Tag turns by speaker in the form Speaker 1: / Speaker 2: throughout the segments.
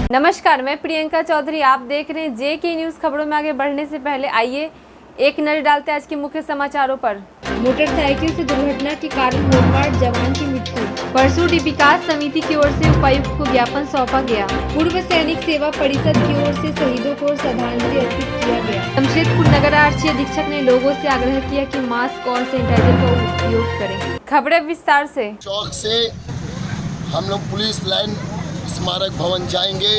Speaker 1: नमस्कार, मैं प्रियंका चौधरी। आप देख रहे हैं JK न्यूज़। खबरों में आगे बढ़ने से पहले आइए एक नजर डालते हैं आज के मुख्य समाचारों पर। मोटरसाइकिल से दुर्घटना के कारण होमगार्ड जवान की मृत्यु। परसों विकास समिति की ओर से उपायुक्त को ज्ञापन सौंपा गया। पूर्व सैनिक सेवा परिषद की ओर से शहीदों को श्रद्धांजलि अर्पित किया गया। जमशेदपुर नगर आरक्षी अधीक्षक ने लोगों से आग्रह किया कि मास्क और सैनिटाइजर का उपयोग करें। खबरें विस्तार से।
Speaker 2: चौक से हम लोग पुलिस लाइन स्मारक भवन जाएंगे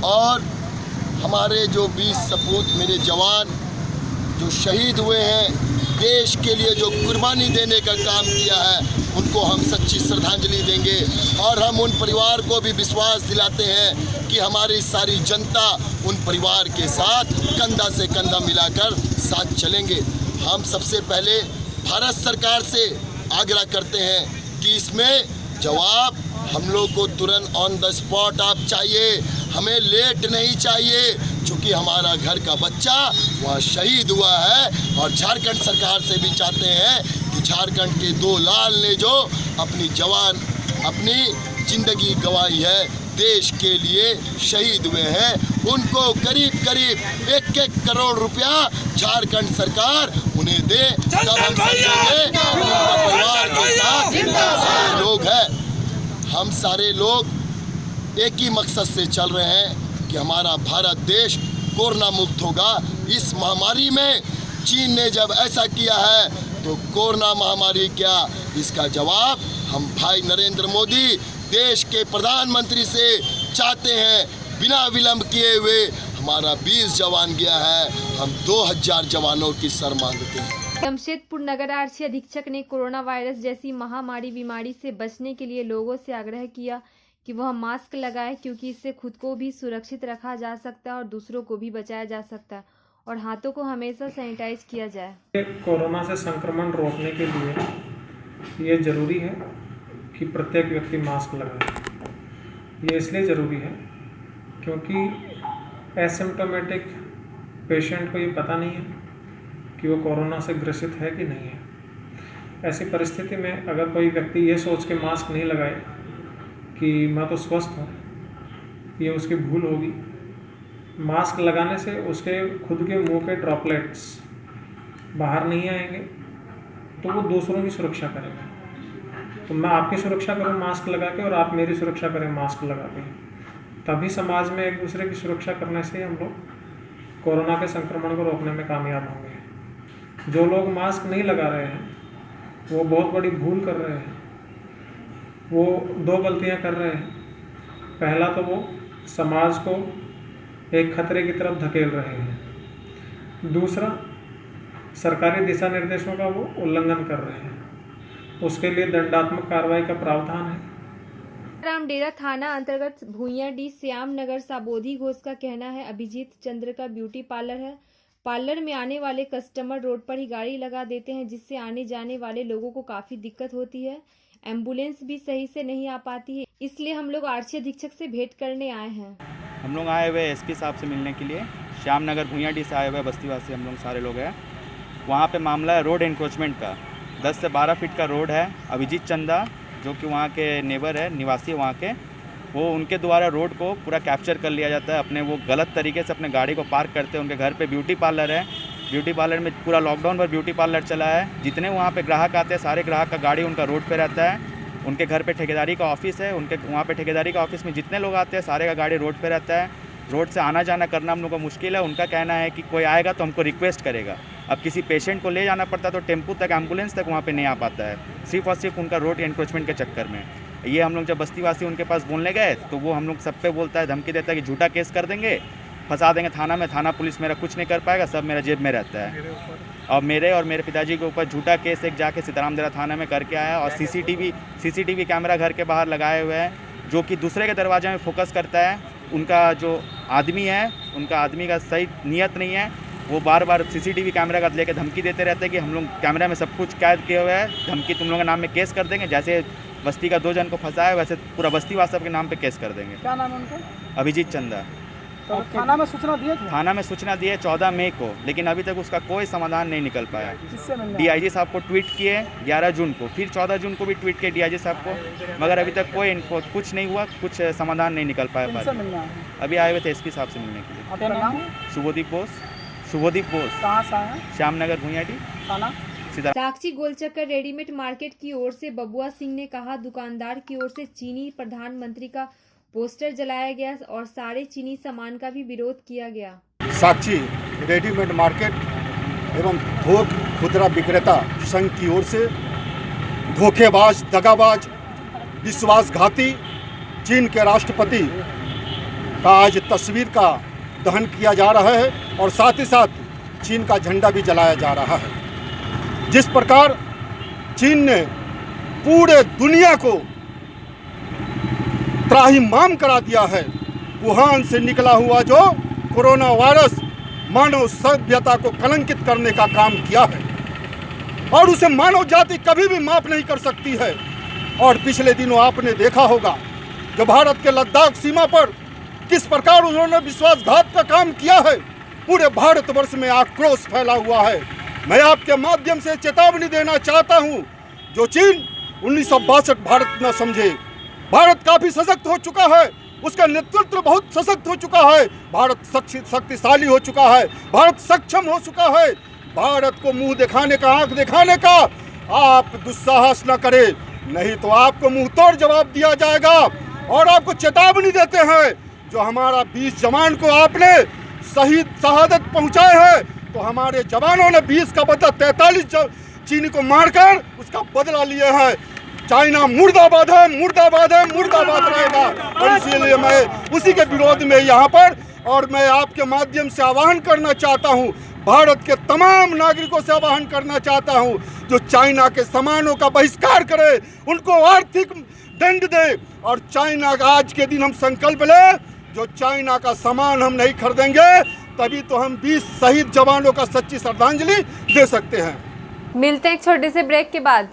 Speaker 2: और हमारे जो 20 सपूत मेरे जवान जो शहीद हुए हैं, देश के लिए जो कुर्बानी देने का काम किया है, उनको हम सच्ची श्रद्धांजलि देंगे। और हम उन परिवार को भी विश्वास दिलाते हैं कि हमारी सारी जनता उन परिवार के साथ कंधा से कंधा मिलाकर साथ चलेंगे। हम सबसे पहले भारत सरकार से आग्रह करते हैं कि इसमें जवाब हम लोग को तुरंत ऑन द स्पॉट आप चाहिए, हमें लेट नहीं चाहिए, क्योंकि हमारा घर का बच्चा वहाँ शहीद हुआ है। और झारखंड सरकार से भी चाहते हैं कि झारखंड के 2 लाल ने जो अपनी ज़िंदगी गंवाई है, देश के लिए शहीद हुए हैं, उनको करीब 1-1 करोड़ रुपया झारखंड सरकार उन्हें दे, तब हम समझेंगे उनका परिवार के साथ सारे लोग हैं। हम सारे लोग एक ही मकसद से चल रहे हैं कि हमारा भारत देश कोरोना मुक्त होगा। इस महामारी में चीन ने जब ऐसा किया है तो कोरोना महामारी क्या, इसका जवाब हम भाई नरेंद्र मोदी देश के प्रधानमंत्री से चाहते हैं। बिना विलंब किए हुए हमारा 20 जवान गया है, हम 2000 जवानों की सर मांगते हैं।
Speaker 1: जमशेदपुर नगर आरक्षी अधीक्षक ने कोरोना वायरस जैसी महामारी बीमारी से बचने के लिए लोगों से आग्रह किया कि वह मास्क लगाएं, क्योंकि इससे खुद को भी सुरक्षित रखा जा सकता है और दूसरों को भी बचाया जा सकता है, और हाथों को हमेशा सैनिटाइज किया जाए।
Speaker 3: कोरोना से संक्रमण रोकने के लिए ये ज़रूरी है कि प्रत्येक व्यक्ति मास्क लगाए। ये इसलिए ज़रूरी है क्योंकि एसिम्प्टोमेटिक पेशेंट को ये पता नहीं है कि वो कोरोना से ग्रसित है कि नहीं है। ऐसी परिस्थिति में अगर कोई व्यक्ति ये सोच के मास्क नहीं लगाए कि मैं तो स्वस्थ हूँ, ये उसकी भूल होगी। मास्क लगाने से उसके खुद के मुंह के ड्रॉपलेट्स बाहर नहीं आएंगे, तो वो दूसरों की सुरक्षा करेगा। तो मैं आपकी सुरक्षा करूँ मास्क लगा के, और आप मेरी सुरक्षा करें मास्क लगा के, तभी समाज में एक दूसरे की सुरक्षा करने से हम लोग कोरोना के संक्रमण को रोकने में कामयाब होंगे। जो लोग मास्क नहीं लगा रहे हैं वो बहुत बड़ी भूल कर रहे हैं। वो 2 गलतियां कर रहे हैं। पहला तो वो समाज को एक खतरे की तरफ धकेल रहे हैं। दूसरा, सरकारी दिशा निर्देशों का वो उल्लंघन कर रहे हैं। उसके लिए दंडात्मक कार्रवाई का प्रावधान है।
Speaker 1: रामडेरा थाना अंतर्गत भूइयाडीह श्याम नगर साबोधी घोष का कहना है अभिजीत चंद्र का ब्यूटी पार्लर है। पार्लर में आने वाले कस्टमर रोड पर ही गाड़ी लगा देते हैं, जिससे आने जाने वाले लोगों को काफ़ी दिक्कत होती है। एम्बुलेंस भी सही से नहीं आ पाती है, इसलिए हम लोग आरक्षी अधीक्षक से भेंट करने आए हैं।
Speaker 4: हम लोग आए हुए SP साहब से मिलने के लिए। श्याम नगर भूइयाडीह से आए हुए बस्तीवासी हम लोग सारे लोग हैं। वहाँ पे मामला है रोड एनक्रोचमेंट का। 10 से 12 फीट का रोड है। अभिजीत चंदा जो कि वहाँ के नेबर है, निवासी है वहाँ के, वो उनके द्वारा रोड को पूरा कैप्चर कर लिया जाता है। अपने वो गलत तरीके से अपने गाड़ी को पार्क करते हैं। उनके घर पे ब्यूटी पार्लर है। ब्यूटी पार्लर में पूरा लॉकडाउन पर ब्यूटी पार्लर चला है। जितने वहाँ पे ग्राहक आते हैं, सारे ग्राहक का गाड़ी उनका रोड पे रहता है। उनके घर पे ठेकेदारी का ऑफिस है। उनके वहाँ पे ठेकेदारी का ऑफिस में जितने लोग आते हैं, सारे का गाड़ी रोड पे रहता है। रोड से आना जाना करना हम लोग को मुश्किल है। उनका कहना है कि कोई आएगा तो हमको रिक्वेस्ट करेगा। अब किसी पेशेंट को ले जाना पड़ता है तो टेम्पू तक, एम्बुलेंस तक वहाँ पे नहीं आ पाता है, सिर्फ और सिर्फ उनका रोड एनक्रोचमेंट के चक्कर में। ये हम लोग जब बस्तीवासी उनके पास बोलने गए तो वो हम लोग सब पे बोलता है, धमकी देता है कि झूठा केस कर देंगे, फंसा देंगे थाना में, थाना पुलिस मेरा कुछ नहीं कर पाएगा, सब मेरा जेब में रहता है। और मेरे पिताजी के ऊपर झूठा केस एक जाके सीतारामदेरा थाना में करके आया। और सीसीटीवी कैमरा घर के बाहर लगाए हुए हैं, जो कि दूसरे के दरवाजे में फोकस करता है। उनका जो आदमी है, उनका आदमी का सही नियत नहीं है। वो बार बार सीसीटीवी कैमरा का लेकर धमकी देते रहते हैं कि हम लोग कैमरा में सब कुछ कैद किए हुए हैं, धमकी तुम लोगों के नाम में केस कर देंगे। जैसे बस्ती का 2 जन को फंसाया, वैसे पूरा बस्ती वास्तव के नाम पे केस कर देंगे।
Speaker 5: क्या नाम है उनका?
Speaker 4: अभिजीत चंदा।
Speaker 5: तो थाना में सूचना दिए थे?
Speaker 4: थाना में सूचना दी है 14 मई को, लेकिन अभी तक उसका कोई समाधान नहीं निकल पाया।
Speaker 5: किससे मिलना?
Speaker 4: डीआईजी साहब को ट्वीट किए 11 जून को, फिर 14 जून को भी ट्वीट किए डीआईजी साहब को, मगर अभी तक कोई कुछ नहीं हुआ, कुछ समाधान नहीं निकल पाया।
Speaker 5: किससे मिलना है?
Speaker 4: अभी आए हुए थे एसपी साहब से मिलने के लिए।
Speaker 5: आपका नाम?
Speaker 4: शुभदीप बोस।
Speaker 5: कहाँ से आए हैं?
Speaker 4: श्यामनगर भुइयाडी
Speaker 5: थाना?
Speaker 1: साक्षी गोलचक्कर रेडीमेड मार्केट की ओर से बबुआ सिंह ने कहा, दुकानदार की ओर से चीनी प्रधानमंत्री का पोस्टर जलाया गया और सारे चीनी सामान का भी विरोध किया गया।
Speaker 6: साक्षी रेडीमेड मार्केट एवं थोक खुदरा विक्रेता संघ की ओर से धोखेबाज, दगाबाज, विश्वासघाती चीन के राष्ट्रपति का आज तस्वीर का दहन किया जा रहा है और साथ ही साथ चीन का झंडा भी जलाया जा रहा है। जिस प्रकार चीन ने पूरे दुनिया को त्राहिमाम करा दिया है, वुहान से निकला हुआ जो कोरोना वायरस मानव सभ्यता को कलंकित करने का काम किया है और उसे मानव जाति कभी भी माफ नहीं कर सकती है। और पिछले दिनों आपने देखा होगा जो भारत के लद्दाख सीमा पर किस प्रकार उन्होंने विश्वासघात का काम किया है। पूरे भारतवर्ष में आक्रोश फैला हुआ है। मैं आपके माध्यम से चेतावनी देना चाहता हूं, जो चीन 1962 भारत न समझे। भारत काफी सशक्त हो चुका है, उसका नेतृत्व बहुत सशक्त हो चुका है, भारत शक्तिशाली हो चुका है, भारत सक्षम हो चुका है। भारत को मुंह दिखाने का, आंख दिखाने का आप दुस्साहस न करें, नहीं तो आपको मुंह तोड़ जवाब दिया जाएगा। और आपको चेतावनी देते हैं, जो हमारा 20 जवान को आपने शहादत पहुंचाए हैं, तो हमारे जवानों ने 20 का बदला 43 चीनी को मारकर उसका बदला लिए हैं। चाइना मुर्दाबाद है, मुर्दाबाद है, मुर्दाबाद रहेगा। और इसीलिए मैं उसी के विरोध में यहाँ पर, और मैं आपके माध्यम से आह्वान करना चाहता हूँ, भारत के तमाम नागरिकों से आह्वान करना चाहता हूँ, जो चाइना के सामानों का बहिष्कार करे, उनको आर्थिक दंड दे। और चाइना का आज के दिन हम संकल्प लें, जो चाइना का सामान हम नहीं खरीदेंगे, तभी तो हम 20 शहीद जवानों का सच्ची श्रद्धांजलि दे सकते हैं।
Speaker 1: मिलते हैं एक छोटे से ब्रेक के बाद।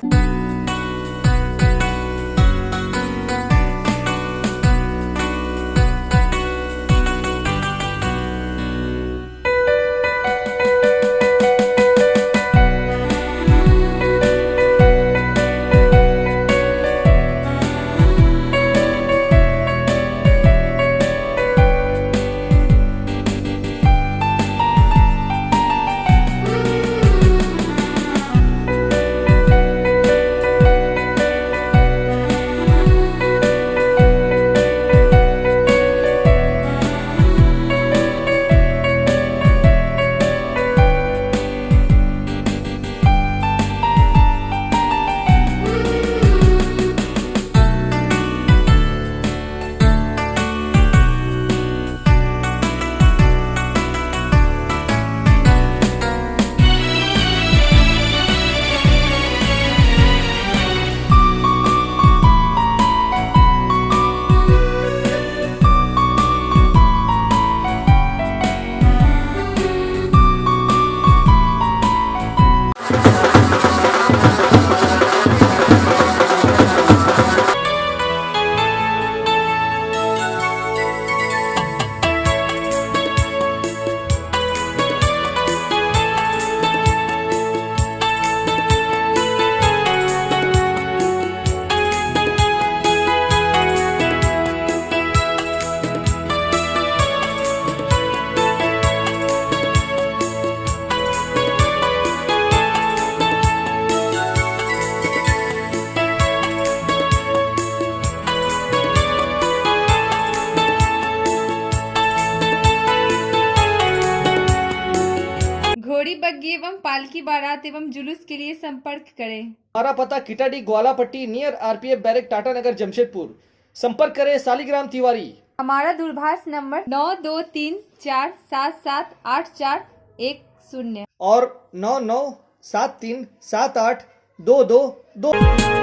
Speaker 1: घोड़ी बग्गी एवं पालकी बारात एवं जुलूस के लिए संपर्क करें।
Speaker 7: हमारा पता Kitadi Gwalapatti near RPF barrack Tata Nagar Jamshedpur. संपर्क करें सालिग्राम तिवारी।
Speaker 1: हमारा दूरभाष नंबर 9234778410
Speaker 7: और 9973782222।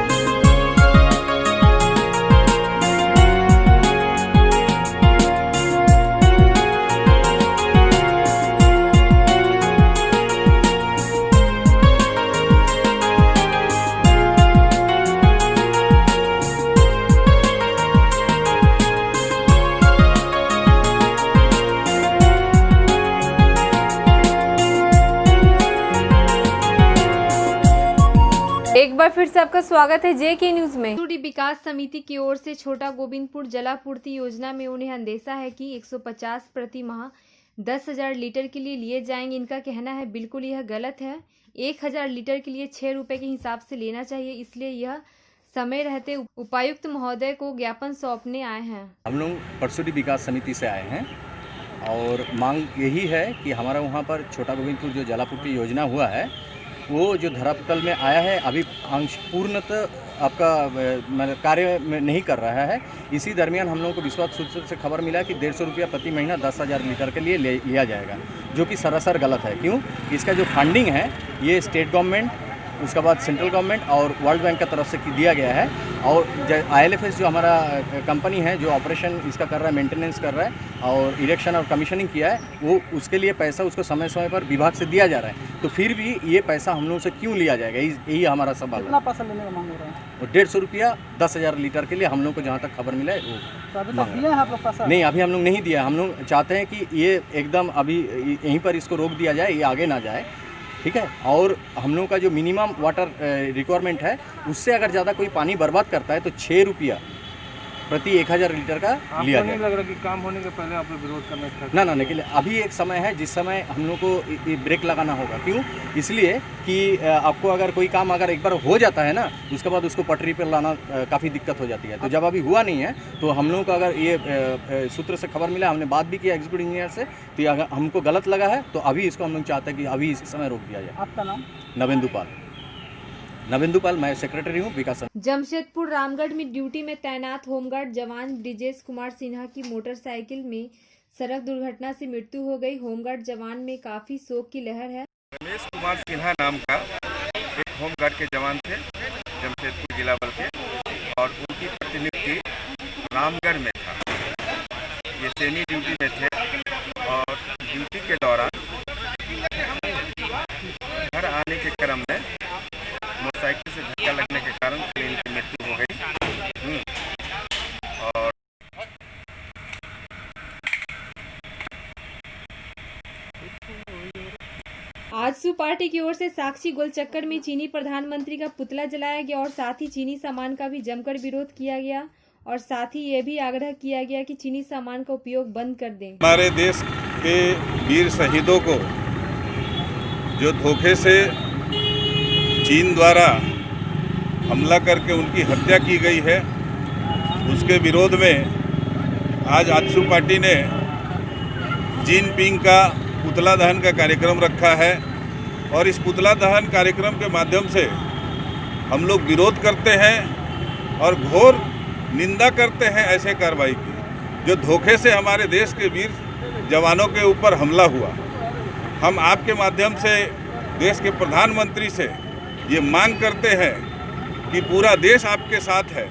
Speaker 1: बार फिर से आपका स्वागत है जेके न्यूज में। सूडी विकास समिति की ओर से छोटा गोविंदपुर जलापूर्ति योजना में उन्हें अंदेशा है कि 150 प्रति माह 10,000 लीटर के लिए जाएंगे। इनका कहना है बिल्कुल यह गलत है। 1,000 लीटर के लिए 6 रुपए के हिसाब से लेना चाहिए, इसलिए यह समय रहते उपायुक्त महोदय को ज्ञापन सौंपने आए हैं।
Speaker 8: हम लोग परसुडी विकास समिति से आए हैं और मांग यही है कि हमारा वहाँ पर छोटा गोविंदपुर जो जलापूर्ति योजना हुआ है वो जो धरातल में आया है अभी पूर्णतः आपका मतलब कार्य में नहीं कर रहा है। इसी दरमियान हम लोगों को विश्वास सूत्र से खबर मिला कि 150 रुपया प्रति महीना 10,000 लीटर के लिए लिया जाएगा, जो कि सरासर गलत है। क्यों? इसका जो फंडिंग है ये स्टेट गवर्नमेंट, उसके बाद सेंट्रल गवर्नमेंट और वर्ल्ड बैंक का तरफ से दिया गया है। और ILFS जो हमारा कंपनी है जो ऑपरेशन इसका कर रहा है, मेंटेनेंस कर रहा है और इरेक्शन और कमीशनिंग किया है, वो उसके लिए पैसा उसको समय समय पर विभाग से दिया जा रहा है। तो फिर भी ये पैसा हम लोगों से क्यों लिया जाएगा, यही हमारा सवाल है।
Speaker 5: कितना पैसा लेने का मांग हो रहा है?
Speaker 8: 150 रुपया 10,000 लीटर के लिए हम लोग को जहाँ तक खबर मिला है वो
Speaker 5: तो अभी तक दिए हैं आप लोग पैसा?
Speaker 8: नहीं, अभी हम लोग नहीं दिया। हम लोग चाहते हैं कि ये एकदम अभी यहीं पर इसको रोक दिया जाए, ये आगे ना जाए, ठीक है। और हम लोगों का जो मिनिमम वाटर रिक्वायरमेंट है उससे अगर ज़्यादा कोई पानी बर्बाद करता है तो 6 रुपया प्रति 1,000 लीटर का लिया जाए।
Speaker 3: नहीं लग रहा कि काम होने के पहले आप लोग विरोध करने का?
Speaker 8: ना के लिए अभी एक समय है जिस समय हम लोग को ब्रेक लगाना होगा। क्यों? इसलिए कि आपको अगर कोई काम अगर एक बार हो जाता है ना, उसके बाद उसको पटरी पर लाना काफ़ी दिक्कत हो जाती है। तो जब अभी हुआ नहीं है तो हम लोगों को अगर ये सूत्र से खबर मिला, हमने बात भी किया एग्जीक्यूटिव इंजीनियर से, तो अगर हमको गलत लगा है तो अभी इसको हम लोग चाहते हैं कि अभी इसी समय रोक दिया जाए।
Speaker 5: आपका नाम?
Speaker 8: नवेंदु पाल, मैं सेक्रेटरी हूँ विकास।
Speaker 1: जमशेदपुर रामगढ़ में ड्यूटी में तैनात होमगार्ड जवान ब्रिजेश कुमार सिन्हा की मोटरसाइकिल में सड़क दुर्घटना से मृत्यु हो गई। होमगार्ड जवान में काफी शोक की लहर है।
Speaker 9: रमेश कुमार सिन्हा नाम का एक होमगार्ड के जवान थे जमशेदपुर जिला बल के, और उनकी प्रतिनियुक्ति रामगढ़ में था। ये सेनी ड्यूटी में थे और ड्यूटी के दौरान घर आने के क्रम में मोटरसाइकिल से धक्का लगने के कारण इनकी मृत्यु हो गई। और
Speaker 1: आजसू पार्टी की ओर से साक्षी गोलचक्कर में चीनी प्रधानमंत्री का पुतला जलाया गया और साथ ही चीनी सामान का भी जमकर विरोध किया गया और साथ ही ये भी आग्रह किया गया कि चीनी सामान का उपयोग बंद कर दें।
Speaker 9: हमारे देश के वीर शहीदों को जो धोखे से चीन द्वारा हमला करके उनकी हत्या की गई है, उसके विरोध में आज आजसू पार्टी ने जिनपिंग का पुतला दहन का कार्यक्रम रखा है। और इस पुतला दहन कार्यक्रम के माध्यम से हम लोग विरोध करते हैं और घोर निंदा करते हैं ऐसे कार्रवाई की जो धोखे से हमारे देश के वीर जवानों के ऊपर हमला हुआ। हम आपके माध्यम से देश के प्रधानमंत्री से ये मांग करते हैं कि पूरा देश आपके साथ है।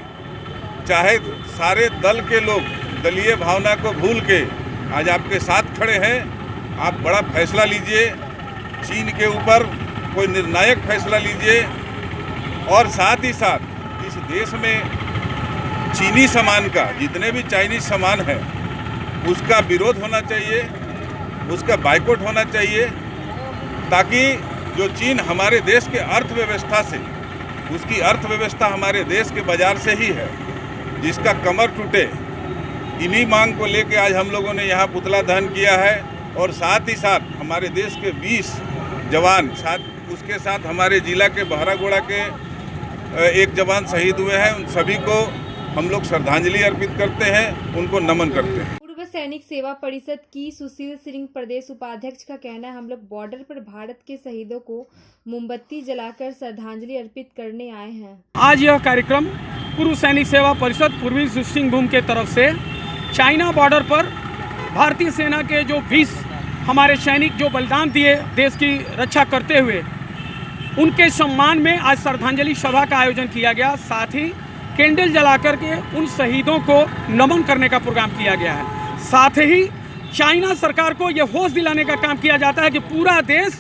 Speaker 9: चाहे सारे दल के लोग दलीय भावना को भूल के आज आपके साथ खड़े हैं। आप बड़ा फैसला लीजिए, चीन के ऊपर कोई निर्णायक फैसला लीजिए और साथ ही साथ इस देश में चीनी सामान का, जितने भी चाइनीज सामान है उसका विरोध होना चाहिए, उसका बायकॉट होना चाहिए, ताकि जो चीन हमारे देश के अर्थव्यवस्था से, उसकी अर्थव्यवस्था हमारे देश के बाजार से ही है, जिसका कमर टूटे। इन्हीं मांग को लेके आज हम लोगों ने यहाँ पुतला दहन किया है। और साथ ही साथ हमारे देश के 20 जवान, साथ उसके साथ हमारे जिला के बहरागोड़ा के एक जवान शहीद हुए हैं। उन सभी को हम लोग श्रद्धांजलि अर्पित करते हैं, उनको नमन करते हैं।
Speaker 1: पूर्व सैनिक सेवा परिषद की सुशील सिंह प्रदेश उपाध्यक्ष का कहना है, हम लोग बॉर्डर पर भारत के शहीदों को मोमबत्ती जलाकर श्रद्धांजलि अर्पित करने आए हैं।
Speaker 5: आज यह कार्यक्रम पूर्व सैनिक सेवा परिषद पूर्वी सिंहभूम के तरफ से चाइना बॉर्डर पर भारतीय सेना के जो 20 हमारे सैनिक जो बलिदान दिए देश की रक्षा करते हुए, उनके सम्मान में आज श्रद्धांजलि सभा का आयोजन किया गया। साथ ही कैंडल जलाकर के उन शहीदों को नमन करने का प्रोग्राम किया गया है। साथ ही चाइना सरकार को ये होश दिलाने का काम किया जाता है कि पूरा देश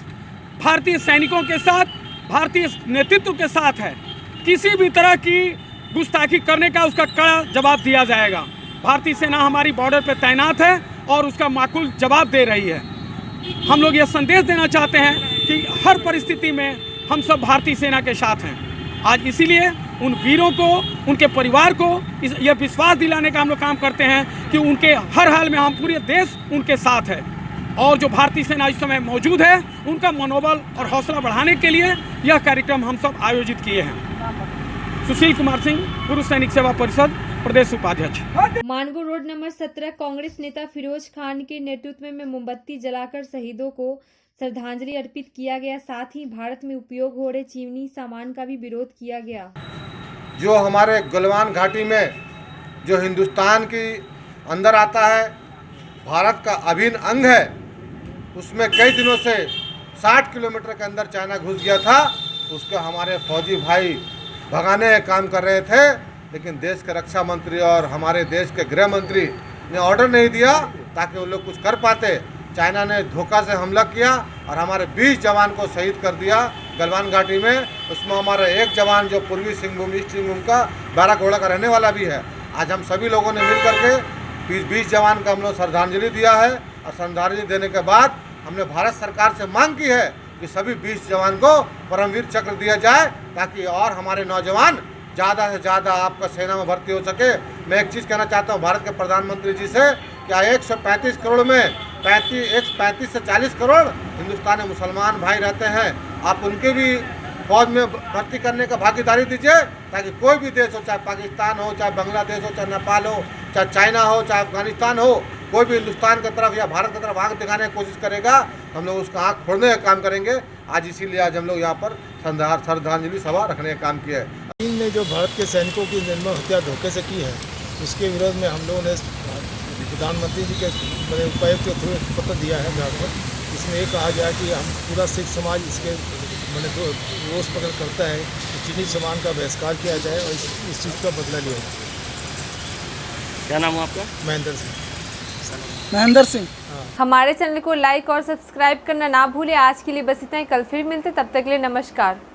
Speaker 5: भारतीय सैनिकों के साथ, भारतीय नेतृत्व के साथ है। किसी भी तरह की गुस्ताखी करने का उसका कड़ा जवाब दिया जाएगा। भारतीय सेना हमारी बॉर्डर पर तैनात है और उसका माकूल जवाब दे रही है। हम लोग ये संदेश देना चाहते हैं कि हर परिस्थिति में हम सब भारतीय सेना के साथ हैं। आज इसीलिए उन वीरों को, उनके परिवार को यह विश्वास दिलाने का हम लोग काम करते हैं कि उनके हर हाल में हम पूरे देश उनके साथ है। और जो भारतीय सेना इस समय मौजूद है, उनका मनोबल और हौसला बढ़ाने के लिए यह कार्यक्रम हम सब आयोजित किए हैं। सुशील कुमार सिंह, पूर्व सैनिक सेवा परिषद, प्रदेश उपाध्यक्ष।
Speaker 1: मानगो रोड नंबर 17 कांग्रेस नेता फिरोज खान के नेतृत्व में मोमबत्ती जलाकर शहीदों को श्रद्धांजलि अर्पित किया गया। साथ ही भारत में उपयोग हो रहे चीनी सामान का भी विरोध किया गया।
Speaker 6: जो हमारे गलवान घाटी में जो हिंदुस्तान की अंदर आता है, भारत का अभिन्न अंग है, उसमें कई दिनों से 60 किलोमीटर के अंदर चाइना घुस गया था। उसको हमारे फौजी भाई भगाने का काम कर रहे थे, लेकिन देश के रक्षा मंत्री और हमारे देश के गृह मंत्री ने ऑर्डर नहीं दिया ताकि वो लोग कुछ कर पाते। चाइना ने धोखा से हमला किया और हमारे 20 जवान को शहीद कर दिया गलवान घाटी में। उसमें हमारा एक जवान जो पूर्वी सिंहभूम, ईस्ट सिंहभूम का बाराकोड़ा का रहने वाला भी है। आज हम सभी लोगों ने मिल करके 20 जवान का हम लोग श्रद्धांजलि दिया है और श्रद्धांजलि देने के बाद हमने भारत सरकार से मांग की है कि सभी 20 जवान को परमवीर चक्र दिया जाए ताकि और हमारे नौजवान ज़्यादा से ज़्यादा आपका सेना में भर्ती हो सके। मैं एक चीज़ कहना चाहता हूँ भारत के प्रधानमंत्री जी से, क्या 135 करोड़ में 35 से 40 करोड़ हिंदुस्तानी मुसलमान भाई रहते हैं, आप उनके भी फौज में भर्ती करने का भागीदारी दीजिए ताकि कोई भी देश हो, चाहे पाकिस्तान हो, चाहे बांग्लादेश हो, चाहे नेपाल हो, चाहे चाइना हो, चाहे अफगानिस्तान हो, कोई भी हिंदुस्तान की तरफ या भारत की तरफ आंख दिखाने की कोशिश करेगा, हम लोग उसका आंख फोड़ने का काम करेंगे। आज इसीलिए आज हम लोग यहाँ पर श्रद्धांजलि सभा रखने का काम किया है।
Speaker 10: चीन ने जो भारत के सैनिकों की निर्मम हत्या धोखे से की है, उसके विरोध में हम लोगों ने प्रधानमंत्री जी के उपायुक्त के थ्रू पत्र दिया है बिहार पर। इसमें ये कहा गया कि हम पूरा सिख समाज इसके रोष प्रकट करता है कि चीनी सामान का बहिष्कार किया जाए और इस चीज़ का बदला लिया जाए।
Speaker 8: क्या नाम है आपका?
Speaker 10: महेंद्र सिंह।
Speaker 5: महेंद्र सिंह।
Speaker 1: हमारे चैनल को लाइक और सब्सक्राइब करना ना भूलें। आज के लिए बस इतना ही, कल फिर मिलते, तब तक के लिए नमस्कार।